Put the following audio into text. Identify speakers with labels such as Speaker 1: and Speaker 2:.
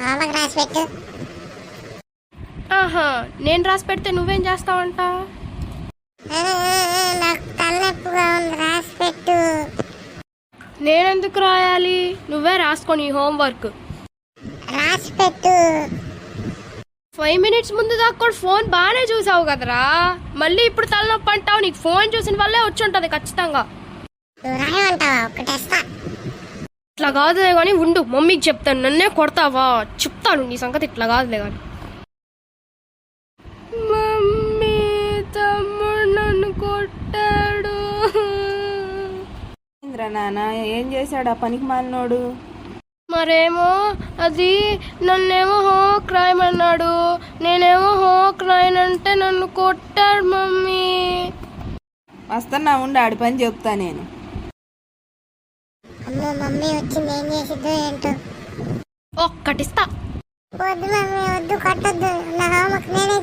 Speaker 1: Homework రాసి పెట్టు.
Speaker 2: ఆహా, నేను రాసి పెడితే నువ్వేం చేస్తావంట?
Speaker 1: నాకు తలనొప్పిగా ఉంది, రాసి పెట్టు.
Speaker 2: నేనెందుకు రాయాలి? నువ్వే రాసుకో నీ హోంవర్క్.
Speaker 1: రాసి పెట్టు.
Speaker 2: 5 minutes ముందు దాకా కూడా ఫోన్ బాగానే చూసావు కదరా, మళ్ళీ ఇప్పుడు తలనొప్పి అంటావు. నీకు ఫోన్ చూసిన వల్లే వచ్చి ఉంటుంది ఖచ్చితంగా.
Speaker 1: నువ్వు రాయమంటావా? ఒకటేస్తా.
Speaker 2: ఇట్లా కాదులే కానీ ఉండు, మమ్మీకి చెప్తాను. నన్నే కొడతావా? చెప్తాను నీ సంగతి. ఇట్లా కాదులే కానీ. మమ్మీ, తమ్ముడు నన్ను కొట్టాడు.
Speaker 3: నాన్న ఏం చేశాడు ఆ పనికి మాలినోడు?
Speaker 2: మరేమో అది నన్నేమో హోంవర్క్ రాయమన్నాడు, నేనేమో హోంవర్క్ రాయనంటే నన్ను కొట్టాడు మమ్మీ.
Speaker 3: వస్తున్నా ఉండి ఆడి పని చెప్తా నేను.
Speaker 1: అమ్మో, మమ్మీ వచ్చింది, ఏం చేసిద్దో ఏంటో.
Speaker 2: ఒక్కటిస్తా.
Speaker 1: వద్దు మమ్మీ, వద్దు, కొట్టద్దు. నా హోంవర్క్ నేనే